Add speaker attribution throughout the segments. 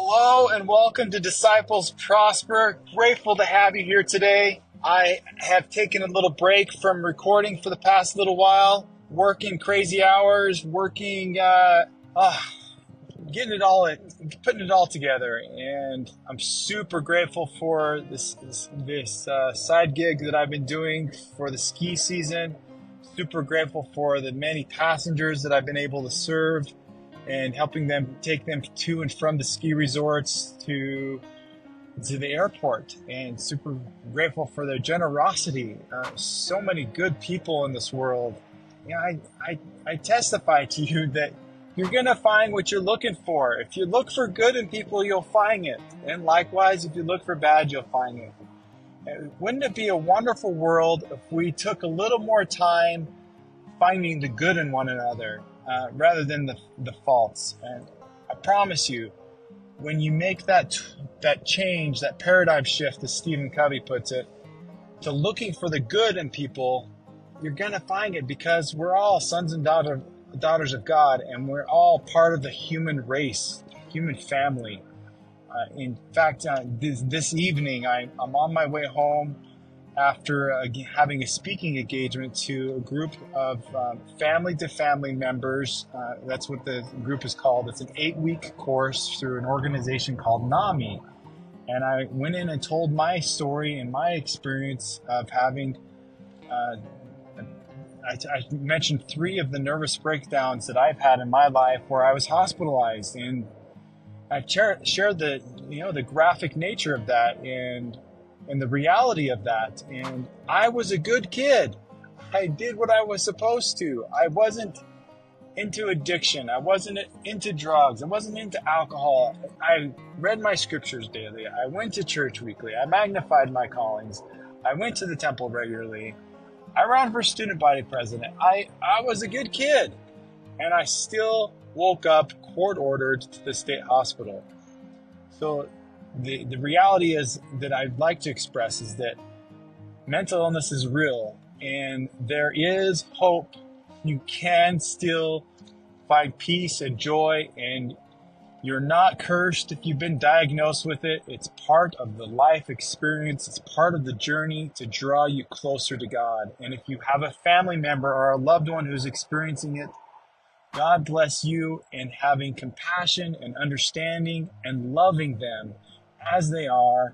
Speaker 1: Hello and welcome to Disciples Prosper. Grateful to have you here today. I have taken a little break from recording for the past little while, working crazy hours, getting it all, putting it all together. And I'm super grateful for this side gig that I've been doing for the ski season. Super grateful for the many passengers that I've been able to serve and helping them take them to and from the ski resorts to the airport, and super grateful for their generosity. So many good people in this world. I testify to you that you're gonna find what you're looking for. If you look for good in people, you'll find it, and likewise, if you look for bad, you'll find it. Wouldn't it be a wonderful world if we took a little more time finding the good in one another? Rather than the faults. And I promise you, when you make that change, that paradigm shift, as Stephen Covey puts it, to looking for the good in people, you're going to find it, because we're all sons and daughters of God, and we're all part of the human race, human family. In fact, this evening, I'm on my way home after having a speaking engagement to a group of family-to-family members. That's what the group is called. It's an 8-week course through an organization called NAMI. And I went in and told my story and my experience of having, I mentioned 3 of the nervous breakdowns that I've had in my life where I was hospitalized. And I shared the graphic nature of that and the reality of that. And I was a good kid. I did what I was supposed to. I wasn't into addiction. I wasn't into drugs. I wasn't into alcohol. I read my scriptures daily. I went to church weekly. I magnified my callings. I went to the temple regularly. I ran for student body president. I was a good kid. And I still woke up court ordered to the state hospital. So the reality is that I'd like to express is that mental illness is real, and there is hope. You can still find peace and joy, and you're not cursed if you've been diagnosed with it. It's part of the life experience. It's part of the journey to draw you closer to God. And if you have a family member or a loved one who's experiencing it, God bless you in having compassion and understanding and loving them as they are,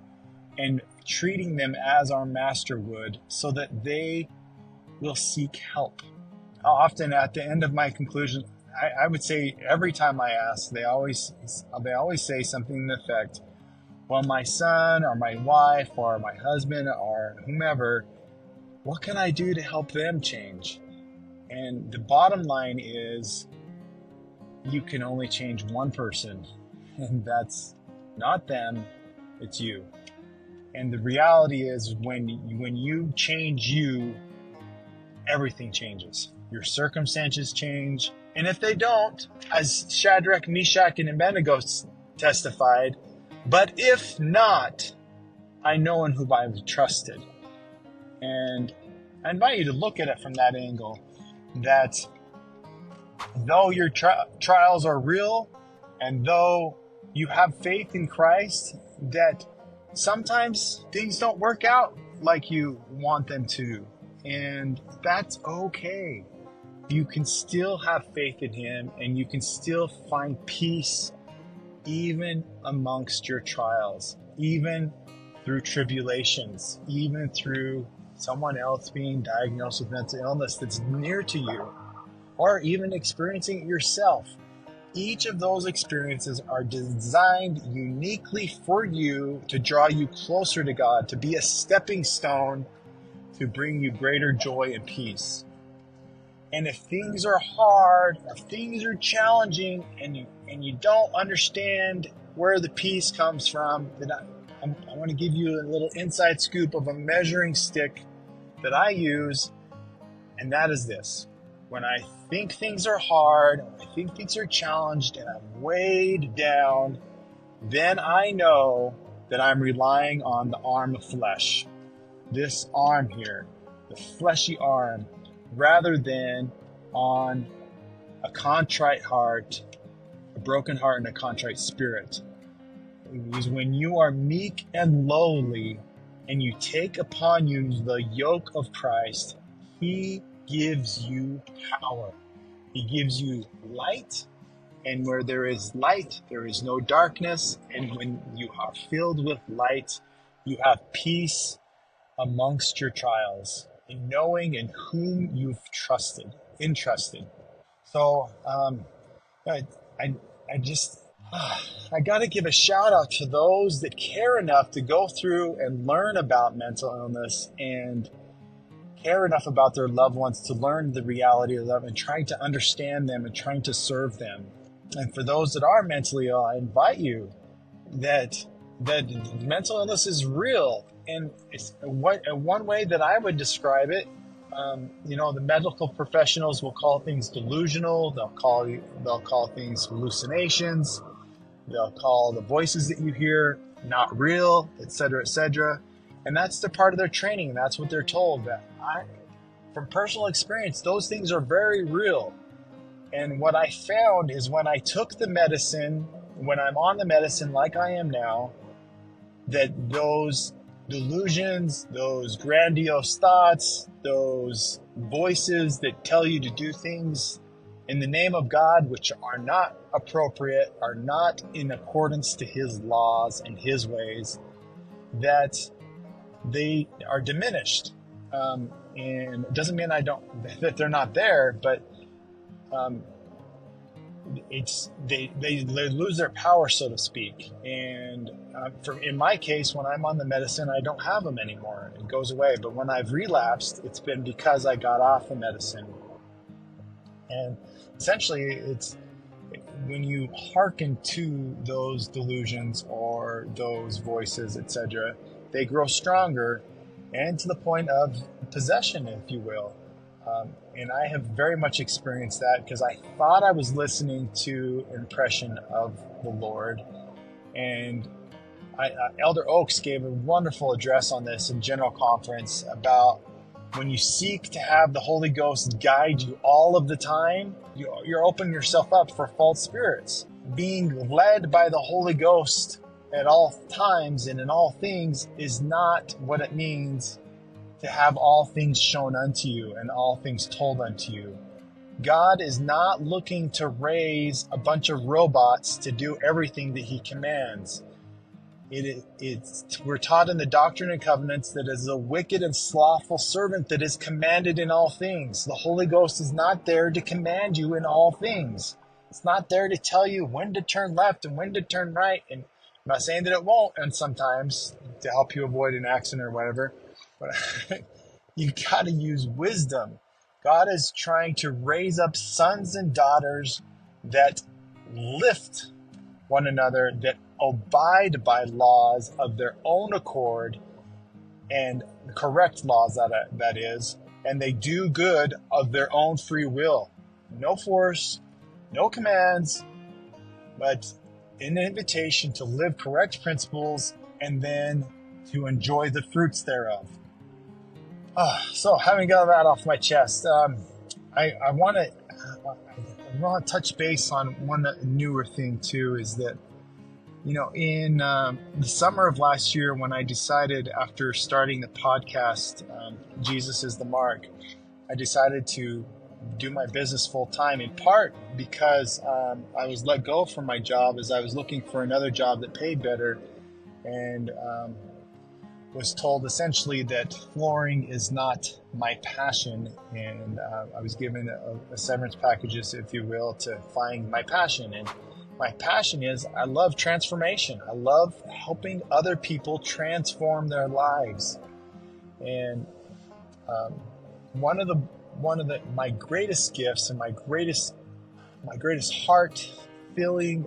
Speaker 1: and treating them as our master would, so that they will seek help. Often at the end of my conclusion, I would say every time I ask, they always say something to the effect, well, my son or my wife or my husband or whomever, what can I do to help them change? And the bottom line is, you can only change one person, and that's not them, it's you. And the reality is, when you change you, everything changes. Your circumstances change. And if they don't, as Shadrach, Meshach, and Abednego testified, but if not, I know in whom I have trusted. And I invite you to look at it from that angle, that though your trials are real, and though you have faith in Christ, that sometimes things don't work out like you want them to. And that's okay. You can still have faith in Him, and you can still find peace even amongst your trials, even through tribulations, even through someone else being diagnosed with mental illness that's near to you, or even experiencing it yourself. Each of those experiences are designed uniquely for you to draw you closer to God, to be a stepping stone to bring you greater joy and peace. And if things are hard, if things are challenging, and you don't understand where the peace comes from, then I want to give you a little inside scoop of a measuring stick that I use, and that is this. When I think things are hard, when I think things are challenged, and I'm weighed down, then I know that I'm relying on the arm of flesh. This arm here, the fleshy arm, rather than on a contrite heart, a broken heart, and a contrite spirit. is when you are meek and lowly and you take upon you the yoke of Christ, he gives you power. He gives you light, and where there is light, there is no darkness. And when you are filled with light, you have peace amongst your trials, in knowing in whom you've entrusted. So I just I got to give a shout out to those that care enough to go through and learn about mental illness and care enough about their loved ones to learn the reality of them and trying to understand them and trying to serve them. And for those that are mentally ill, I invite you that mental illness is real. And it's one way that I would describe it, the medical professionals will call things delusional. They'll call things hallucinations. They'll call the voices that you hear not real, etc., etc. And that's the part of their training. That's what they're told. From personal experience, those things are very real. And what I found is when I took the medicine, when I'm on the medicine like I am now, that those delusions, those grandiose thoughts, those voices that tell you to do things in the name of God, which are not appropriate, are not in accordance to his laws and his ways, that they are diminished. And it doesn't mean that they're not there, but they lose their power, so to speak. And in my case, when I'm on the medicine, I don't have them anymore. It goes away. But when I've relapsed, it's been because I got off the medicine. And essentially, it's when you hearken to those delusions or those voices, etc., they grow stronger, and to the point of possession, if you will. And I have very much experienced that because I thought I was listening to an impression of the Lord. And Elder Oaks gave a wonderful address on this in General Conference about when you seek to have the Holy Ghost guide you all of the time, you're opening yourself up for false spirits. Being led by the Holy Ghost at all times and in all things is not what it means to have all things shown unto you and all things told unto you. God is not looking to raise a bunch of robots to do everything that he commands. We're taught in the Doctrine and Covenants that as a wicked and slothful servant that is commanded in all things. The Holy Ghost is not there to command you in all things. It's not there to tell you when to turn left and when to turn right. And I'm not saying that it won't, and sometimes to help you avoid an accident or whatever. But you got to use wisdom. God is trying to raise up sons and daughters that lift one another, that abide by laws of their own accord, and correct laws that is, and they do good of their own free will. No force, no commands, but an invitation to live correct principles and then to enjoy the fruits thereof. So having got that off my chest, I want to touch base on one newer thing too, is that, in the summer of last year, when I decided after starting the podcast, Jesus is the Mark, I decided to do my business full time, in part because I was let go from my job as I was looking for another job that paid better, and was told essentially that flooring is not my passion, and I was given a severance packages, if you will, to find my passion. And my passion is I love transformation. I love helping other people transform their lives. And one of my greatest gifts and my greatest heart feeling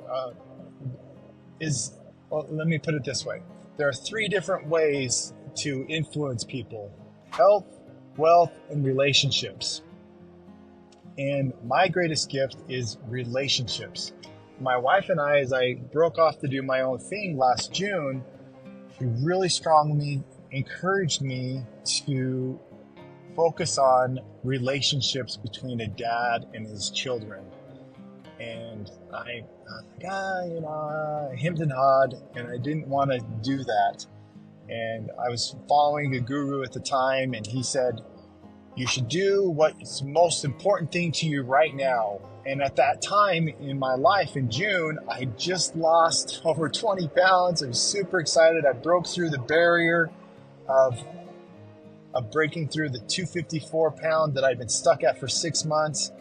Speaker 1: is, well, let me put it this way. There are 3 different ways to influence people: health, wealth, and relationships. And my greatest gift is relationships. My wife and I, as I broke off to do my own thing last June, she really strongly encouraged me to focus on relationships between a dad and his children. And I hemmed and hawed, and I didn't want to do that. And I was following a guru at the time, and he said, you should do what's the most important thing to you right now. And at that time in my life in June, I just lost over 20 pounds. I was super excited. I broke through the barrier of breaking through the 254 pound that I'd been stuck at for 6 months.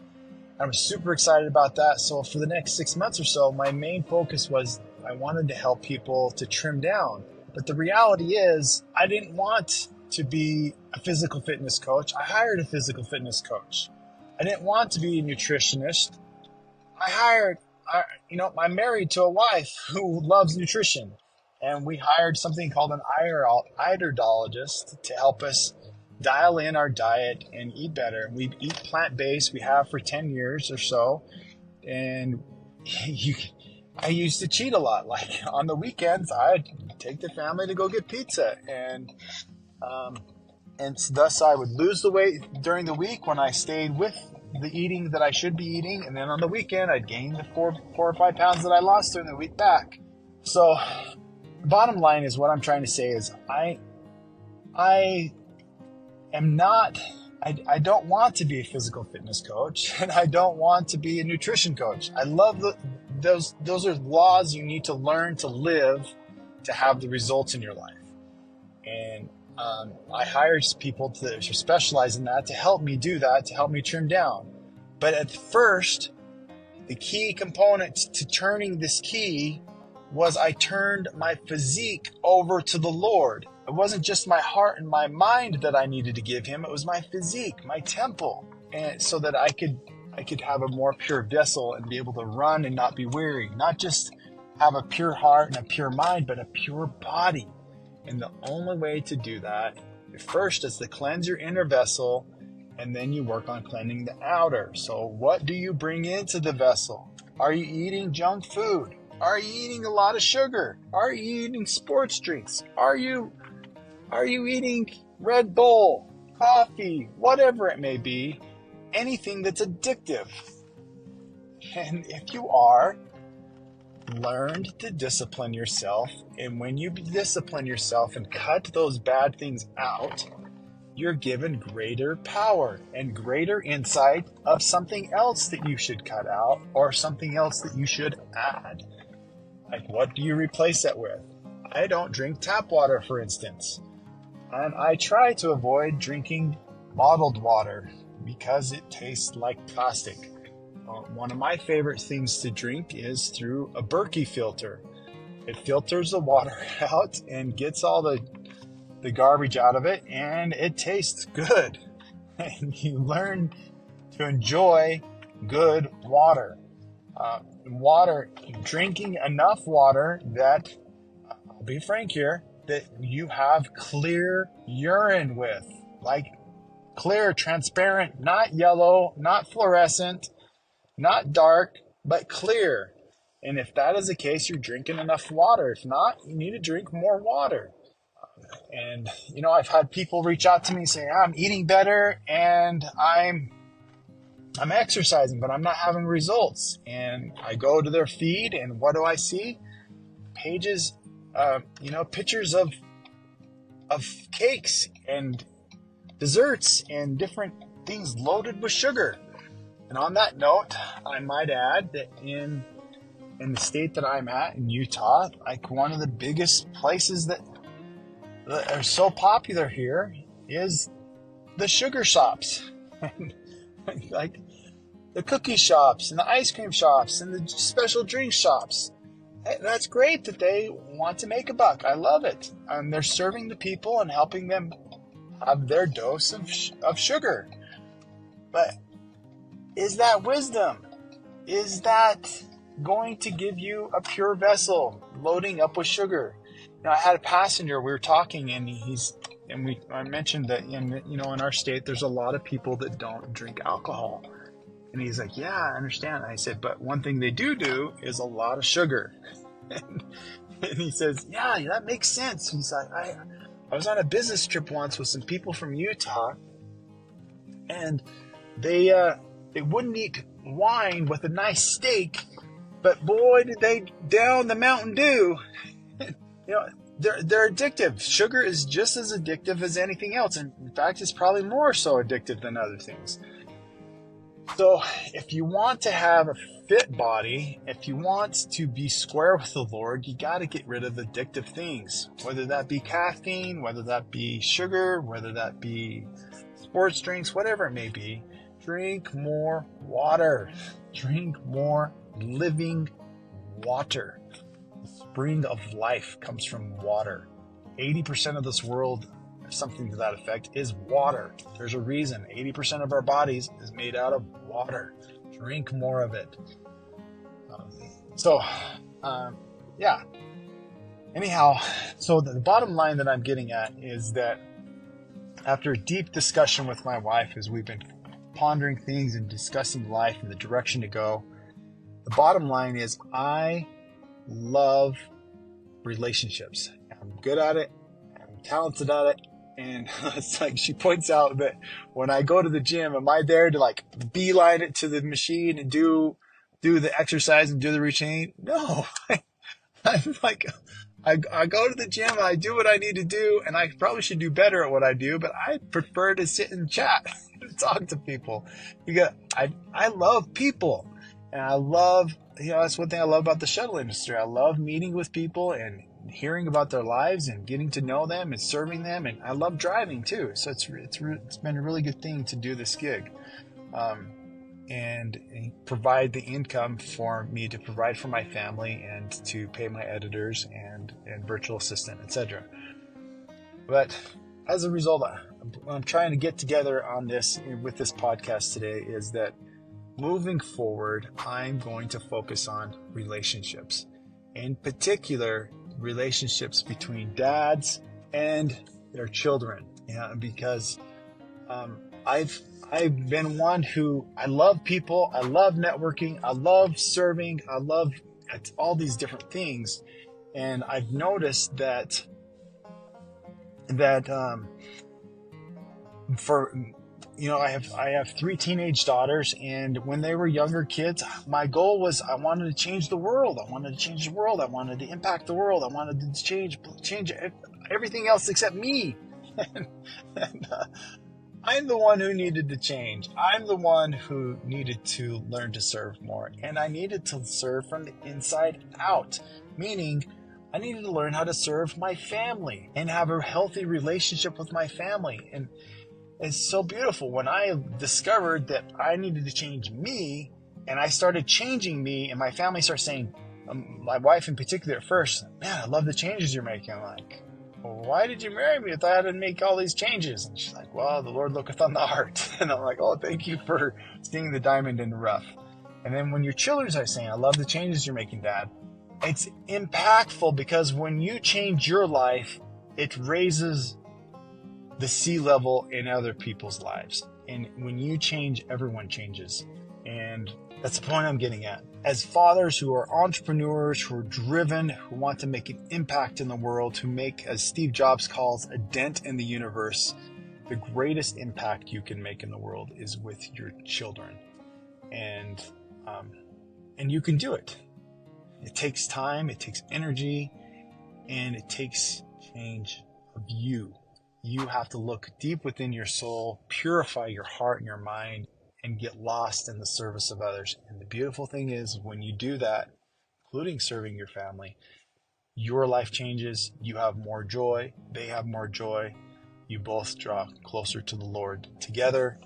Speaker 1: I was super excited about that. So for the next 6 months or so, my main focus was I wanted to help people to trim down. But the reality is I didn't want to be a physical fitness coach. I hired a physical fitness coach. I didn't want to be a nutritionist. I'm married to a wife who loves nutrition. And we hired something called an iridologist to help us dial in our diet and eat better. We eat plant-based. We have for 10 years or so. And I used to cheat a lot. Like on the weekends, I'd take the family to go get pizza. And thus I would lose the weight during the week when I stayed with the eating that I should be eating. And then on the weekend, I'd gain the 4 or 5 pounds that I lost during the week back. So bottom line is what I'm trying to say is I don't want to be a physical fitness coach, and I don't want to be a nutrition coach. I love those are laws you need to learn to live to have the results in your life. And I hired people to specialize in that to help me do that, to help me trim down. But at first, the key component to turning this key was I turned my physique over to the Lord. It wasn't just my heart and my mind that I needed to give him. It was my physique, my temple, and so that I could have a more pure vessel and be able to run and not be weary. Not just have a pure heart and a pure mind, but a pure body. And the only way to do that, first, is to cleanse your inner vessel, and then you work on cleansing the outer. So what do you bring into the vessel? Are you eating junk food? Are you eating a lot of sugar? Are you eating sports drinks? Are you eating Red Bull, coffee, whatever it may be, anything that's addictive? And if you are, learn to discipline yourself. And when you discipline yourself and cut those bad things out, you're given greater power and greater insight of something else that you should cut out or something else that you should add. Like, what do you replace that with? I don't drink tap water, for instance. And I try to avoid drinking bottled water because it tastes like plastic. One of my favorite things to drink is through a Berkey filter. It filters the water out and gets all the garbage out of it, and it tastes good. And you learn to enjoy good water. Drinking enough water that, I'll be frank here, that you have clear urine with. Like clear, transparent, not yellow, not fluorescent, not dark, but clear. And if that is the case, you're drinking enough water. If not, you need to drink more water. And, I've had people reach out to me saying, I'm eating better and I'm exercising, but I'm not having results. And I go to their feed, and what do I see? Pages, pictures of cakes and desserts and different things loaded with sugar. And on that note, I might add that in the state that I'm at, in Utah, like one of the biggest places that are so popular here is the sugar shops. Like the cookie shops and the ice cream shops and the special drink shops. That's great that they want to make a buck. I love it. And they're serving the people and helping them have their dose of sugar. But is that wisdom? Is that going to give you a pure vessel loading up with sugar? I had a passenger, we were talking, and I mentioned that in our state there's a lot of people that don't drink alcohol. And he's like, yeah, I understand. I said, but one thing they do is a lot of sugar. And he says, yeah, that makes sense. He's like, I was on a business trip once with some people from Utah, and they wouldn't eat wine with a nice steak, but boy, did they down the Mountain Dew. They're addictive. Sugar is just as addictive as anything else. And in fact, it's probably more so addictive than other things. So if you want to have a fit body, if you want to be square with the Lord, you got to get rid of addictive things, whether that be caffeine, whether that be sugar, whether that be sports drinks, whatever it may be. Drink more water. Drink more living water. The spring of life comes from water. 80% of this world, something to that effect, is water. There's a reason. 80% of our bodies is made out of water. Drink more of it. Yeah. Anyhow, so the bottom line that I'm getting at is that after a deep discussion with my wife, as we've been pondering things and discussing life and the direction to go, the bottom line is I love relationships. I'm good at it. I'm talented at it. And it's like she points out that when I go to the gym, am I there to like beeline it to the machine and do the exercise and do the routine? No. I'm like, I go to the gym, I do what I need to do, and I probably should do better at what I do, but I prefer to sit and chat and talk to people. I love people, and I love, that's one thing I love about the shuttle industry. I love meeting with people and hearing about their lives and getting to know them and serving them, and I love driving too. So it's been a really good thing to do this gig. And provide the income for me to provide for my family and to pay my editors and virtual assistant, etc. But as a result, what I'm trying to get together on this with this podcast today is that moving forward, I'm going to focus on relationships, in particular, relationships between dads and their children. Because I've been one who, I love people, I love networking, I love serving, I love all these different things. And I've noticed that I have 3 teenage daughters, and when they were younger kids, my goal was I wanted to change the world. I wanted to impact the world. I wanted to change everything else except me. and I'm the one who needed to change. I'm the one who needed to learn to serve more. And I needed to serve from the inside out, meaning I needed to learn how to serve my family and have a healthy relationship with my family. And it's so beautiful when I discovered that I needed to change me, and I started changing me, and my family started saying, my wife in particular at first, man, I love the changes you're making. I'm like, well, why did you marry me if I had to make all these changes? And she's like, well, the Lord looketh on the heart. And I'm like, oh, thank you for seeing the diamond in the rough. And then when your children are saying, I love the changes you're making, Dad, it's impactful, because when you change your life, it raises the sea level in other people's lives. And when you change, everyone changes. And that's the point I'm getting at. As fathers who are entrepreneurs, who are driven, who want to make an impact in the world, who make, as Steve Jobs calls, a dent in the universe, the greatest impact you can make in the world is with your children. And you can do it. It takes time, it takes energy, and it takes change of you. You have to look deep within your soul, purify your heart and your mind, and get lost in the service of others. And the beautiful thing is, when you do that, including serving your family, your life changes. You have more joy. They have more joy. You both draw closer to the Lord together.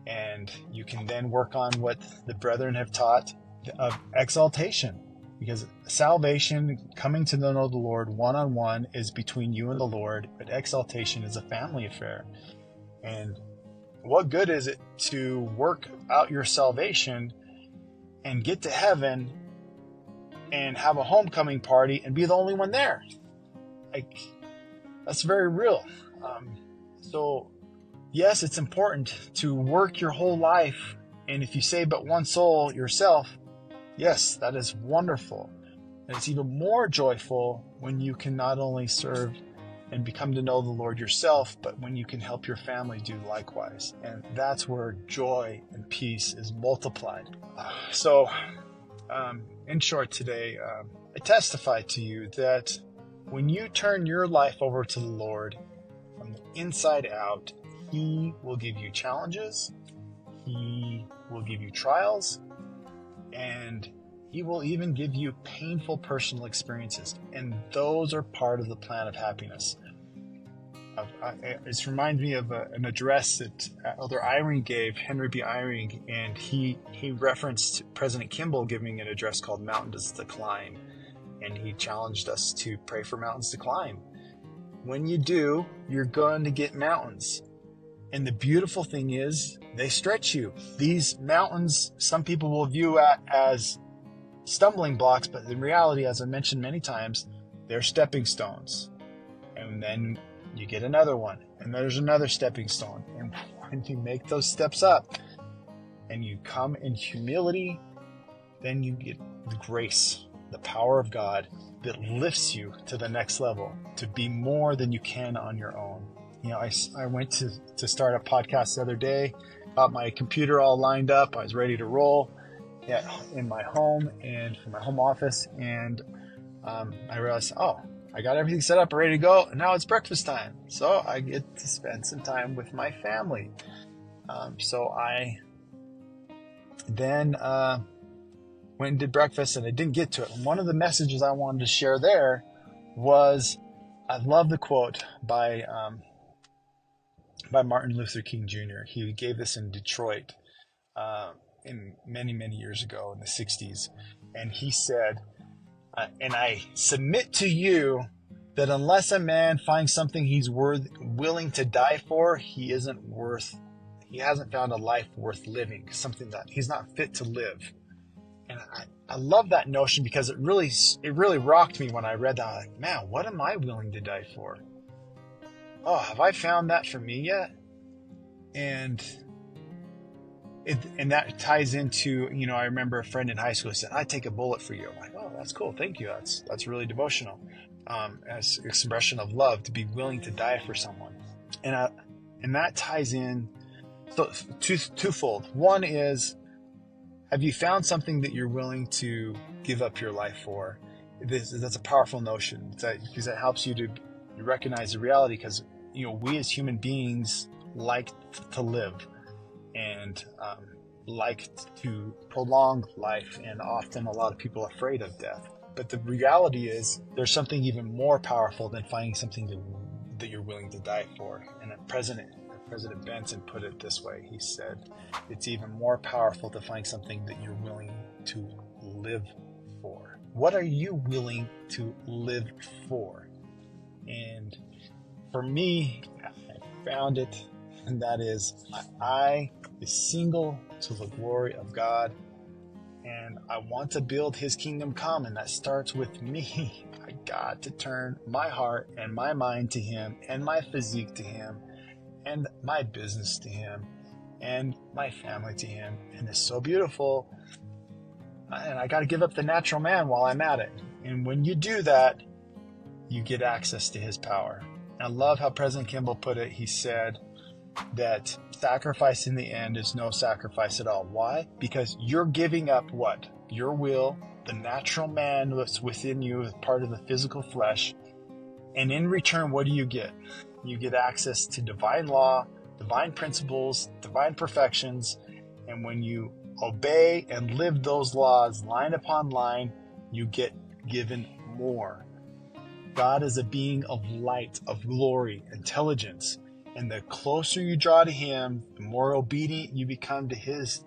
Speaker 1: And you can then work on what the brethren have taught of exaltation. Because salvation, coming to know the Lord one-on-one, is between you and the Lord, but exaltation is a family affair. And what good is it to work out your salvation and get to heaven and have a homecoming party and be the only one there? Like, that's very real. So, yes, it's important to work your whole life, and if you save but one soul yourself, yes, that is wonderful. And it's even more joyful when you can not only serve and become to know the Lord yourself, but when you can help your family do likewise. And that's where joy and peace is multiplied. So, in short today, I testify to you that when you turn your life over to the Lord from the inside out, He will give you challenges, He will give you trials, and He will even give you painful personal experiences. And those are part of the plan of happiness. It reminds me of an address that Elder Eyring gave, Henry B. Eyring, and he referenced President Kimball giving an address called Mountains to Climb. And he challenged us to pray for mountains to climb. When you do, you're going to get mountains. And the beautiful thing is, they stretch you. These mountains, some people will view as stumbling blocks, but in reality, as I mentioned many times, they're stepping stones. And then you get another one, and there's another stepping stone. And when you make those steps up and you come in humility, then you get the grace, the power of God that lifts you to the next level, to be more than you can on your own. You know, I went to start a podcast the other day, got my computer all lined up. I was ready to roll in my home and for my home office. And I realized, I got everything set up, ready to go. And now it's breakfast time. So I get to spend some time with my family. So I then went and did breakfast, and I didn't get to it. And one of the messages I wanted to share there was, I love the quote by Martin Luther King Jr. He gave this in Detroit in many years ago in the 60s. And he said, and I submit to you that unless a man finds something he's willing to die for, he hasn't found a life worth living, something that he's not fit to live. And I love that notion because it really rocked me when I read that. Like, man, what am I willing to die for? Oh, have I found that for me yet? And that ties into, I remember a friend in high school said, I'd take a bullet for you. I'm like, oh, that's cool. Thank you. That's really devotional. As expression of love, to be willing to die for someone. And that ties in, so twofold. One is, have you found something that you're willing to give up your life for? That's a powerful notion, because it helps you to recognize the reality, because, we as human beings like to live and like to prolong life, and often a lot of people are afraid of death. But the reality is, there's something even more powerful than finding something that you're willing to die for. And President Benson put it this way. He said, it's even more powerful to find something that you're willing to live for. What are you willing to live for? And for me, I found it, and that is, I is single to the glory of God, and I want to build His kingdom come, and that starts with me. I got to turn my heart and my mind to Him, and my physique to Him, and my business to Him, and my family to Him. And it's so beautiful. And I got to give up the natural man while I'm at it. And when you do that, you get access to His power. And I love how President Kimball put it. He said that sacrifice in the end is no sacrifice at all. Why? Because you're giving up what? Your will, the natural man that's within you as part of the physical flesh. And in return, what do you get? You get access to divine law, divine principles, divine perfections. And when you obey and live those laws line upon line, you get given more. God is a being of light, of glory, intelligence. And the closer you draw to Him, the more obedient you become to His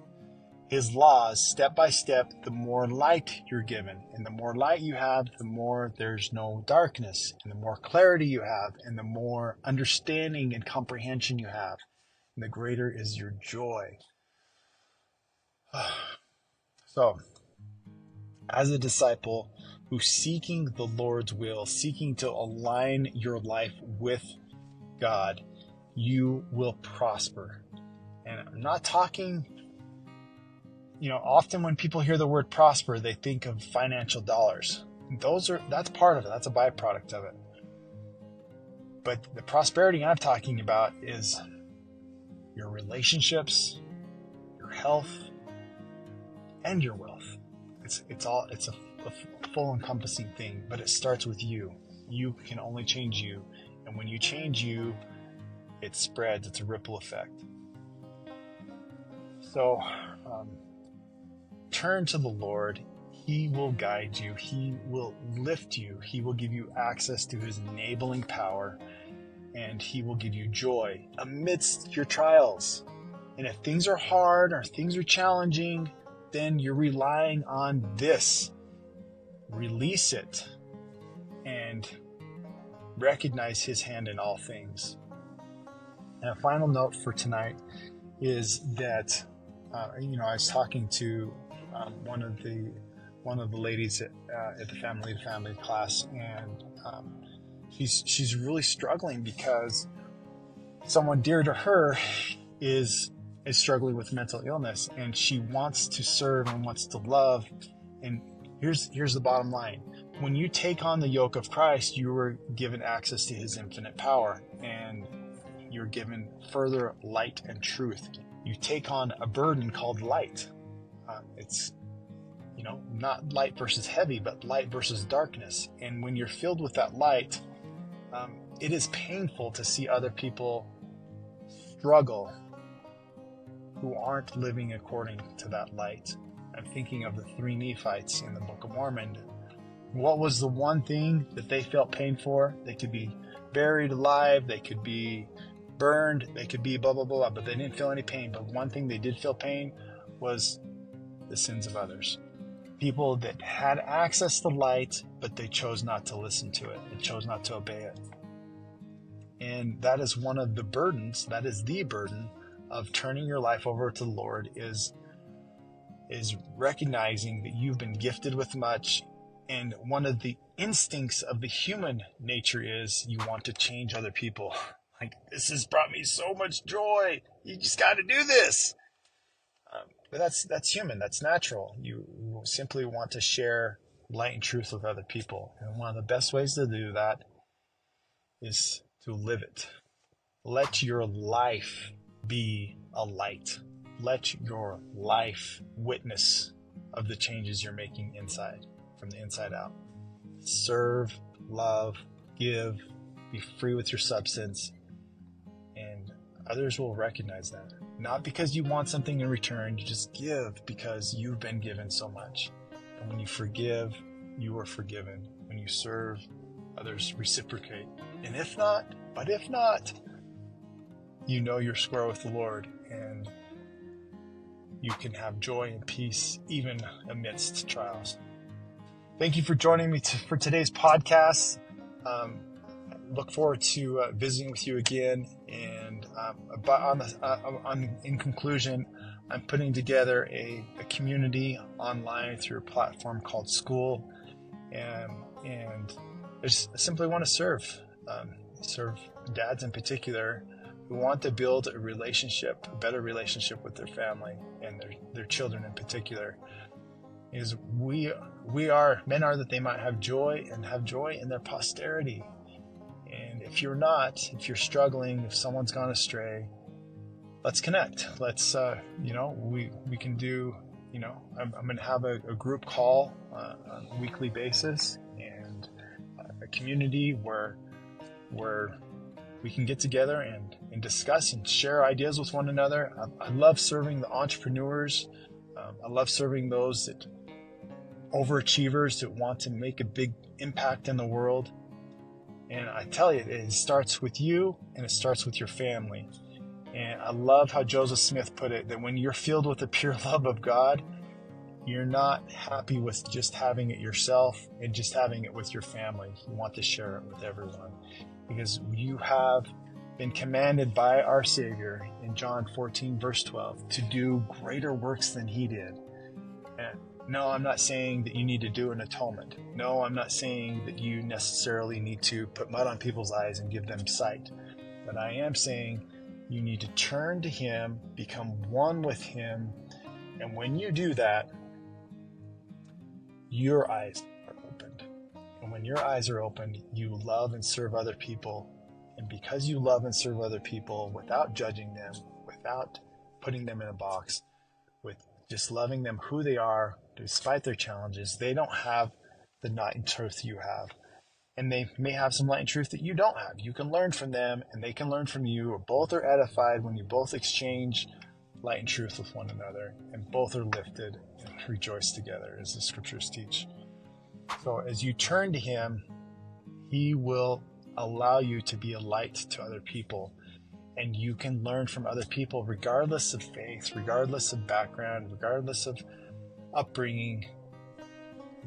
Speaker 1: laws, step by step, the more light you're given. And the more light you have, the more there's no darkness. And the more clarity you have, and the more understanding and comprehension you have, and the greater is your joy. So, as a disciple who's seeking the Lord's will, seeking to align your life with God, you will prosper. And I'm not talking, often when people hear the word prosper, they think of financial dollars. That's part of it. That's a byproduct of it. But the prosperity I'm talking about is your relationships, your health, and your wealth. It's a full encompassing thing, but it starts with you. You can only change you. And when you change you, it spreads. It's a ripple effect. So turn to the Lord. He will guide you. He will lift you. He will give you access to his enabling power, and he will give you joy amidst your trials. And if things are hard or things are challenging, then you're relying on this. Release it and recognize his hand in all things. And a final note for tonight is that I was talking to one of the ladies at the family class, and she's really struggling because someone dear to her is struggling with mental illness, and she wants to serve and wants to love. And here's the bottom line: when you take on the yoke of Christ, you were given access to his infinite power, and you're given further light and truth. You take on a burden called light. It's not light versus heavy, but light versus darkness. And when you're filled with that light, it is painful to see other people struggle who aren't living according to that light. I'm thinking of the 3 Nephites in the Book of Mormon. What was the one thing that they felt pain for? They could be buried alive, they could be burned, they could be blah, blah, blah, but they didn't feel any pain. But one thing they did feel pain was the sins of others. People that had access to light, but they chose not to listen to it. They chose not to obey it. And that is one of the burdens, that is the burden of turning your life over to the Lord, is recognizing that you've been gifted with much. And one of the instincts of the human nature is you want to change other people. Like, this has brought me so much joy. You just got to do this. But that's human. That's natural. You simply want to share light and truth with other people. And one of the best ways to do that is to live it. Let your life be a light. Let your life witness of the changes you're making inside, from the inside out. Serve, love, give, be free with your substance, and others will recognize that. Not because you want something in return, you just give because you've been given so much. And when you forgive, you are forgiven. When you serve, others reciprocate. And if not, you know you're square with the Lord, and you can have joy and peace even amidst trials. Thank you for joining me for today's podcast. Look forward to visiting with you again. And in conclusion, I'm putting together a community online through a platform called School, and I simply want to serve dads in particular who want to build a better relationship with their family and their children in particular. Is men are that they might have joy, and have joy in their posterity. And if you're struggling, if someone's gone astray, let's connect. Let's, we can do, I'm going to have a group call on a weekly basis, and a community where we can get together and discuss and share ideas with one another. I love serving the entrepreneurs. I love serving those overachievers that want to make a big impact in the world. And I tell you, it starts with you, and it starts with your family. And I love how Joseph Smith put it, that when you're filled with the pure love of God, you're not happy with just having it yourself and just having it with your family. You want to share it with everyone, because you have been commanded by our Savior in John 14, verse 12, to do greater works than he did. And no, I'm not saying that you need to do an atonement. No, I'm not saying that you necessarily need to put mud on people's eyes and give them sight. But I am saying you need to turn to him, become one with him. And when you do that, your eyes are opened. And when your eyes are opened, you love and serve other people And because you love and serve other people without judging them, without putting them in a box, with just loving them who they are, despite their challenges, they don't have the light and truth you have. And they may have some light and truth that you don't have. You can learn from them, and they can learn from you, or both are edified when you both exchange light and truth with one another, and both are lifted and rejoice together, as the scriptures teach. So as you turn to him, he will allow you to be a light to other people, and you can learn from other people regardless of faith, regardless of background, regardless of upbringing.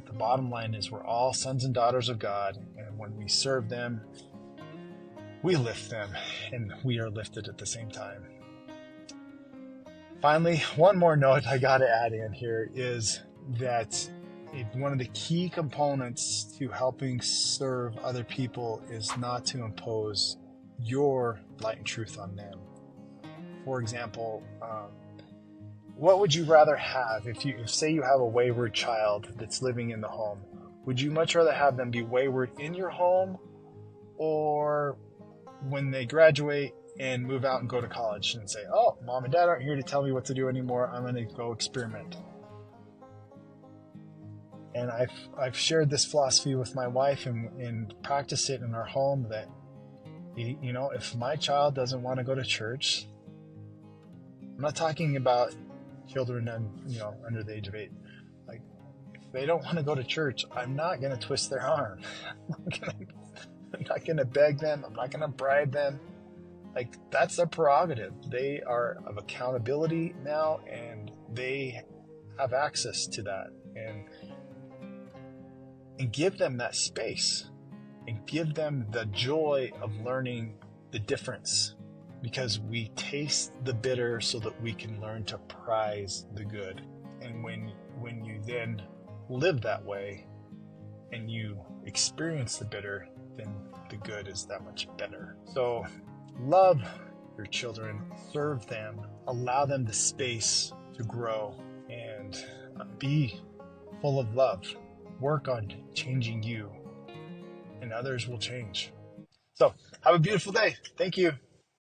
Speaker 1: The bottom line is we're all sons and daughters of God, and when we serve them, we lift them, and we are lifted at the same time. Finally, one more note I got to add in here is that one of the key components to helping serve other people is not to impose your light and truth on them. For example, what would you rather have if say you have a wayward child that's living in the home? Would you much rather have them be wayward in your home, or when they graduate and move out and go to college and say, oh, mom and dad aren't here to tell me what to do anymore, I'm going to go experiment? And I've shared this philosophy with my wife and practiced it in our home that, you know, if my child doesn't want to go to church, I'm not talking about children under the age of 8. Like, if they don't want to go to church, I'm not going to twist their arm. I'm not going to beg them. I'm not going to bribe them. Like, that's their prerogative. They are of accountability now, and they have access to that. And give them that space, and give them the joy of learning the difference, because we taste the bitter so that we can learn to prize the good. And when you then live that way and you experience the bitter, then the good is that much better. So love your children, serve them, allow them the space to grow, and be full of love. Work on changing you, and others will change. So have a beautiful day. Thank you.